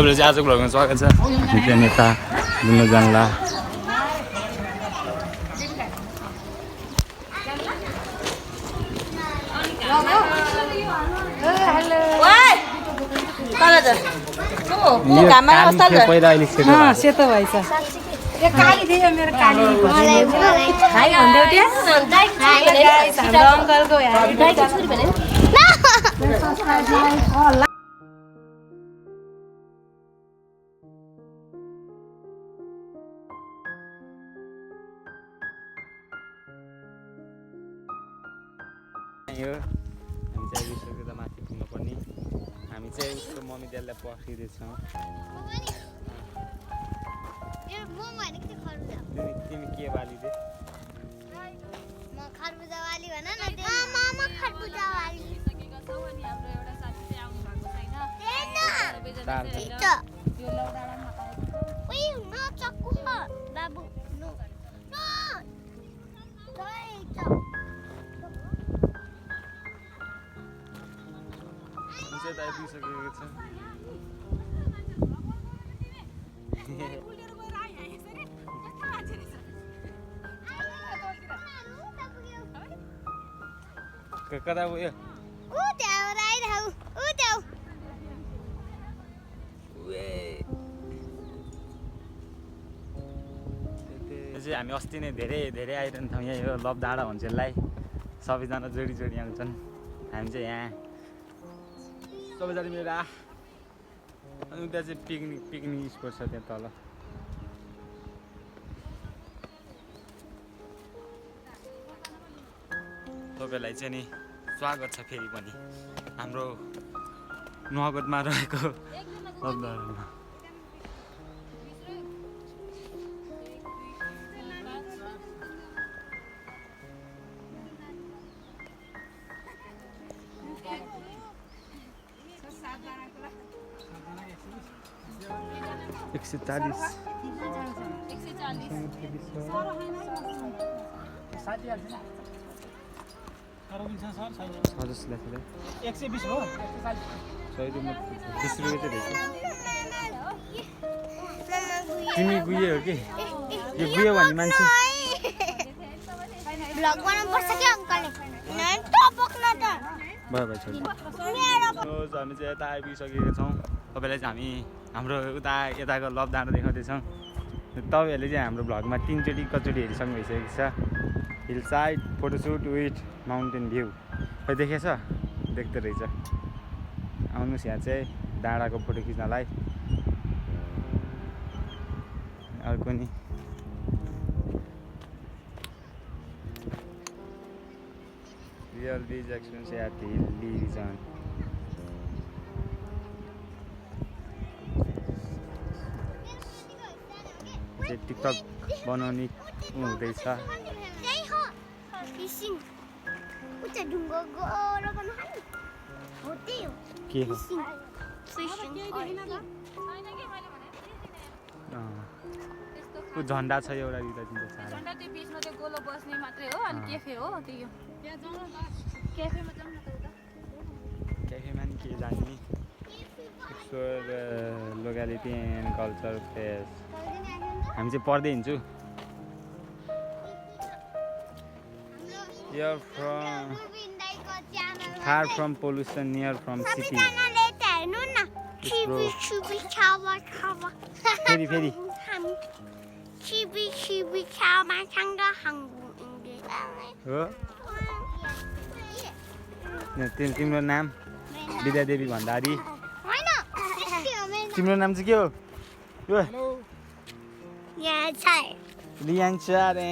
तपाईँले चाहिँ आजको भ्लगमा स्वागत छ नित्य नेता घुम्न जानला सेतो भएछ काली थियो मेरो काली खाइ भन्दै थियो हाम्रो अङ्कलको यो हामी चाहिँ विश्वको त माथि पुग्नु पर्ने हामी चाहिँ उसको मम्मी ड्याडीलाई पर्खिँदैछौँ तिमी के बालिदे आइपुगिसकेको छ कता गयो हामी अस्ति नै धेरै आइरहन्छौँ यहाँ यो लभ डाँडा भन्छ यसलाई सबैजना जोडी आउँछन् हामी चाहिँ यहाँ सबैजना मिलेर अनि त्यहाँ चाहिँ पिकनिक स्पोट छ त्यहाँ तल तपाईँलाई चाहिँ नि स्वागत छ फेरि पनि हाम्रो नगदमा रहेको लब्धारमा 140 तिमी गुयो हो कि यो गुयो भने मान्छे ब्लग बनाउनुपर्छ के अंकलले टपक्न त भयो भयो छोड हामी चाहिँ यता आइपुगिसकेका छौँ तपाईलाई चाहिँ हामी हाम्रो यताको लभ डाँडा देखाउँदैछौँ तपाईँहरूले चाहिँ हाम्रो भ्लगमा 3 चोटि कचोटि हेरिसक्नु भइसकेको छ hill side photoshoot with mountain view खै देखेछ देख्दो रहेछ आउनुहोस् यहाँ चाहिँ डाँडाको फोटो खिच्नलाई अर्को नि real beach experience at hilly region TikTok बनाउने हुँदैछ के हो झन्डा छ एउटा दिँदा झन्डा त्यो बीचमा त्यो गोलो बस्ने मात्रै हो अनि क्याफे हो त्यो त्यहाँ जाउँ न क्याफेमा जाउँ न त उता क्याफेमा नि के जाने explore locality and culture face हामी चाहिँ पढ्दै हिँड्छु You're far from pollution, near from city. फेरि हो तिम्रो नाम विद्यादेवी भण्डारी तिम्रो नाम चाहिँ के हो लियान्सा रे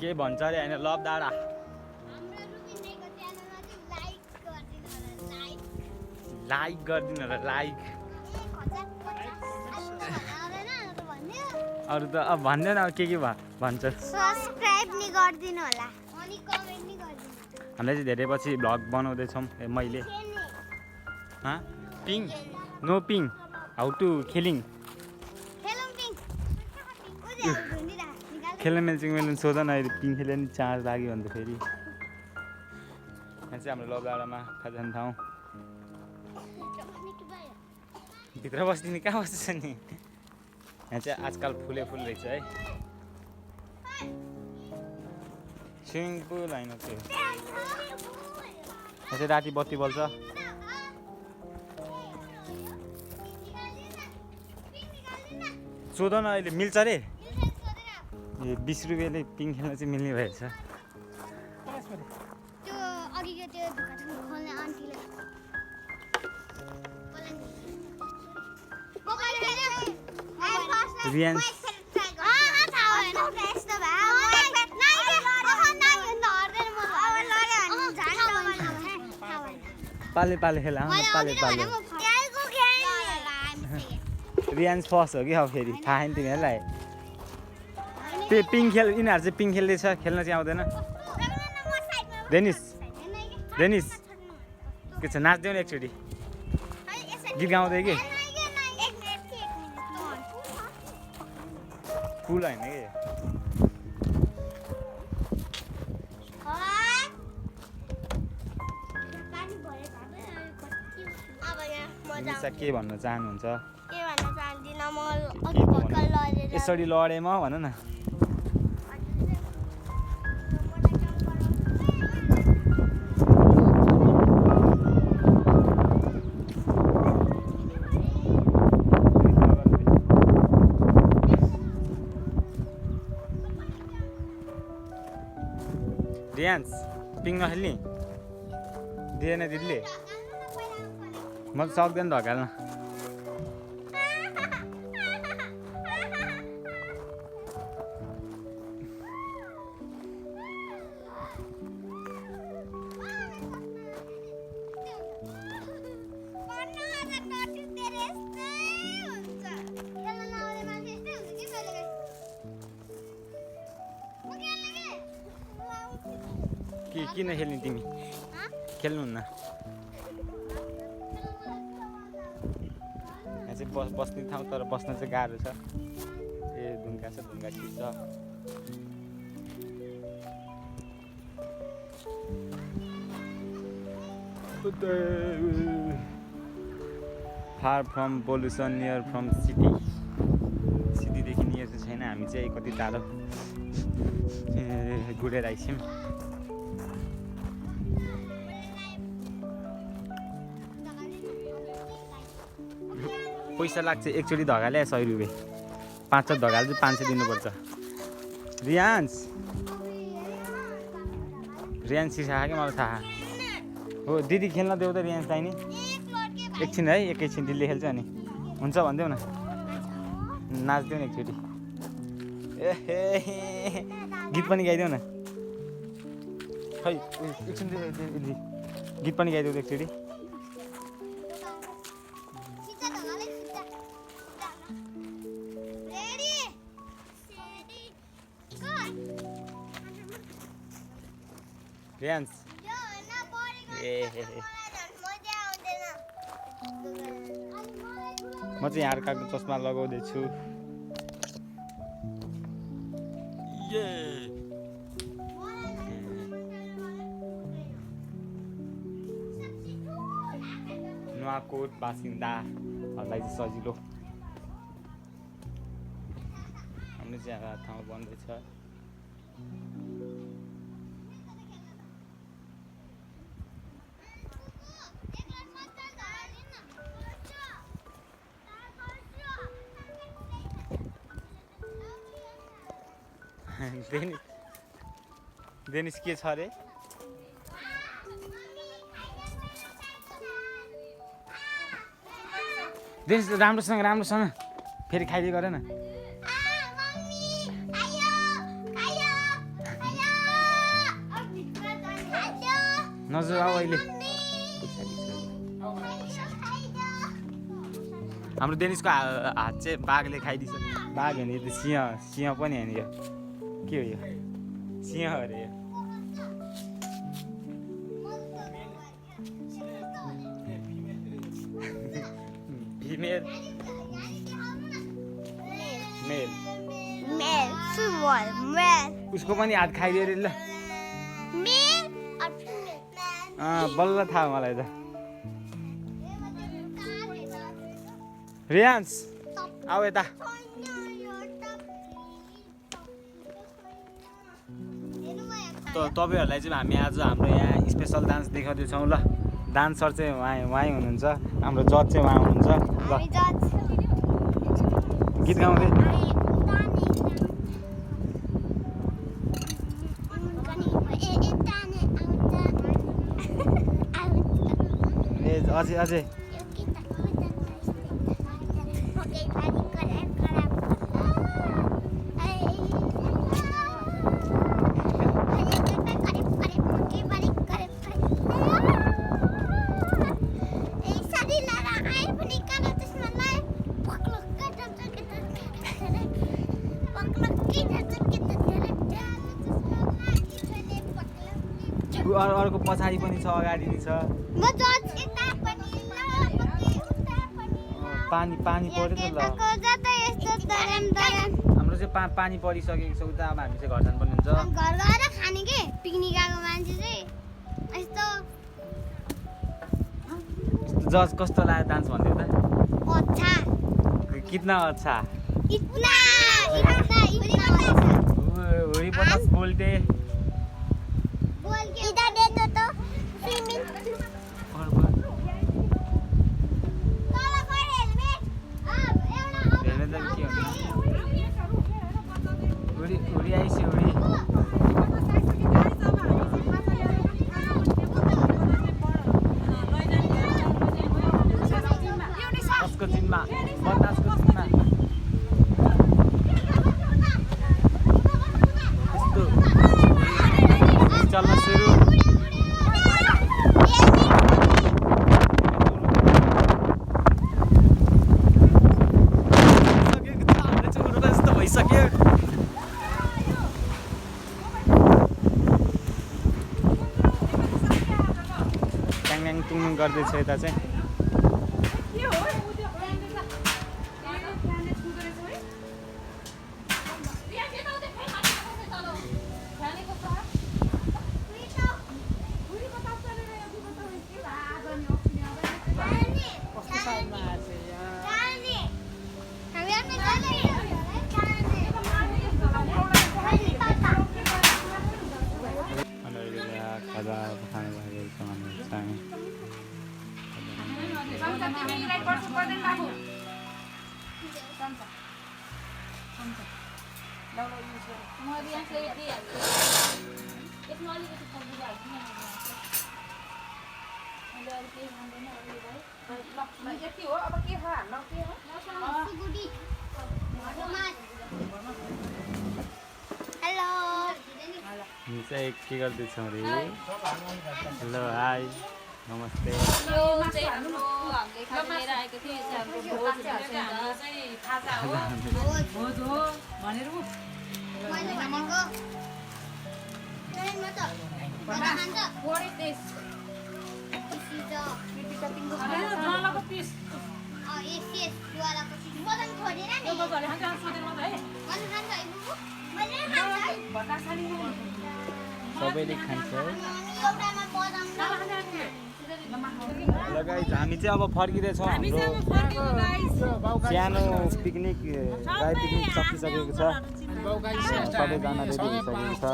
के भन्छ अरे हैन लभ डाँडा लाइक गर्दिनु होला लाइक अरु त अब भन्दैन अब के भन्छ सब्स्क्राइब नि गर्दिनु होला अनि कमेन्ट नि गर्दिनु हामीले चाहिँ धेरै पछि भ्लग बनाउँदै छौं मैले पिङ नो पिङ हाउ टु खेलिङ खेल्न मिल्ने सोध न अहिले पिङ्खेले नि चार्ज लाग्यो भने त फेरि यहाँ चाहिँ हाम्रो लबडाँडामा खाजा खाने ठाउँ भित्र बस्दिने कहाँ बस्छ नि यहाँ चाहिँ आजकल फुल रहेछ है स्विमिङ पुल होइन त्यो यहाँ चाहिँ राति बत्ती बल्छ सोध न अहिले मिल्छ अरे ए 20 रुपियाँले पिङ खेल्न चाहिँ मिल्ने भएछ रियान्स पाले खेला पाले रियान्स फर्स्ट हो कि अब फेरि थाहा छैन तिमीहरूलाई पिङ खेल यिनीहरू चाहिँ पिङ खेल्दैछ खेल्न चाहिँ आउँदैन डेनिस के छ नाच्देऊ न एकचोटि गीत गाउँदै कि फुल होइन कि के भन्न चाहनुहुन्छ यसरी लडेँ म भन न रियान्स पिङ नखेल्ने दिएन दिदीले म त सक्दैन धकाल्न किन खेल्ने तिमी खेल्नुहुन्न यहाँ चाहिँ बस्ने ठाउँ तर बस्न चाहिँ गाह्रो छ ए ढुङ्गा छ ढुङ्गा खिच्छ far from pollution near from सिटीदेखि नियर चाहिँ छैन हामी चाहिँ कति टाढो गुडेर आइछौँ पैसा लाग्छ एकचोटि धगाले 100 रुपियाँ 5 धगाले चाहिँ 500 दिनुपर्छ रियान्स सिसा कि मलाई थाहा हो दिदी खेल्न देऊ त रियान्सलाई नि एकछिन है एकैछिन दिदीले खेल्छ नि हुन्छ भनिदेऊ न नाच्देऊ न एकचोटि ए गीत पनि गाइदेऊ न खै एकछिन गीत पनि गाइदेऊ त एकचोटि रियान्स म चाहिँ यहाँ अर्काको चस्मा लगाउँदैछु नुवाकोट बासिन्दाहरूलाई चाहिँ सजिलो हाम्रो चाहिँ ठाउँ बन्दैछ डेनिस के छ अरे डेनिस राम्रोसँग फेरि खाइदिए गर न नजर आऊ अहिले हाम्रो डेनिसको हात चाहिँ बाघले खाइदिन्छ बाघ होइन यो सिंह पनि होइन यो के हो यो सिंह अरे यो फिमेल मेल wall. Well, उसको पनि हात खाइदियो अरे ल male or female? बल्ल थाहा मलाई त रियान्स आऊ यता तपाईँहरूलाई चाहिँ हामी आज हाम्रो यहाँ स्पेसल डान्स देखाउँदैछौँ ल डान्सर चाहिँ उहाँ हुनुहुन्छ हाम्रो जज चाहिँ उहाँ हुनुहुन्छ ल गीत गाउँदै अझै अर्को पछाडि पनि छ अगाडि पनि छ पानी पर्यो त ल हाम्रो चाहिँ पानी परिसकेको छ उता अब हामी चाहिँ घर जानुपर्ने हुन्छ घर गएर खाने के पिकनिक आएको मान्छे चाहिँ यस्तो जज कस्तो लाग्यो डान्स भन्दै त अच्छा कितना अच्छा इतना होरी पचास बोल्टे बोल के इधर दे दो तो स्विमिंग काला कर हेलमेट अब एउटा हेर्ने त के हुन्छ होरी आइसक्यो होरी कसको चिनमा बतासको चिनमा यस्तो चल्न सुरु जस्तो भइसक्यो ट्याङ टुङ गर्दैछ यता चाहिँ हामी चाहिँ के गर्दैछौँ अरे हेलो हाई नमस्ते सबैले खान्छ हेलो गाइस हामी चाहिँ अब फर्किँदैछौँ हाम्रो सानो पिकनिक गाई पिकनिक सकिसकेको छ सबैजना रेडी भइसकेको छ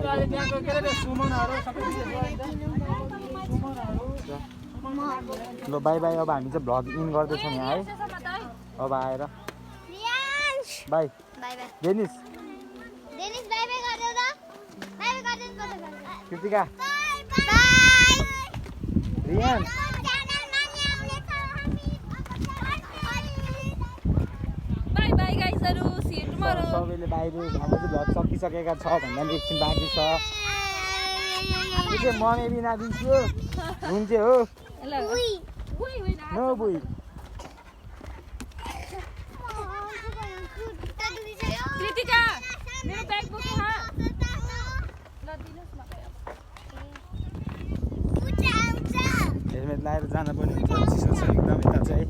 बाई ल बाई बाई अब हामी चाहिँ भ्लग इन गर्दैछौँ यहाँ है अब आएर बाई डेनिस कृतिका रियान सबैले बाहिर हाम्रो चाहिँ भ्लग सकिसकेका छ भन्दा पनि एकछिन बाँकी छ यो चाहिँ ममे बिना दिन्छु हुन्छ हो नो बुई कृतिका मेरो ब्याग बोके ल दिनुस् न लाएर जान पनि चिसो छ एकदम यता चाहिँ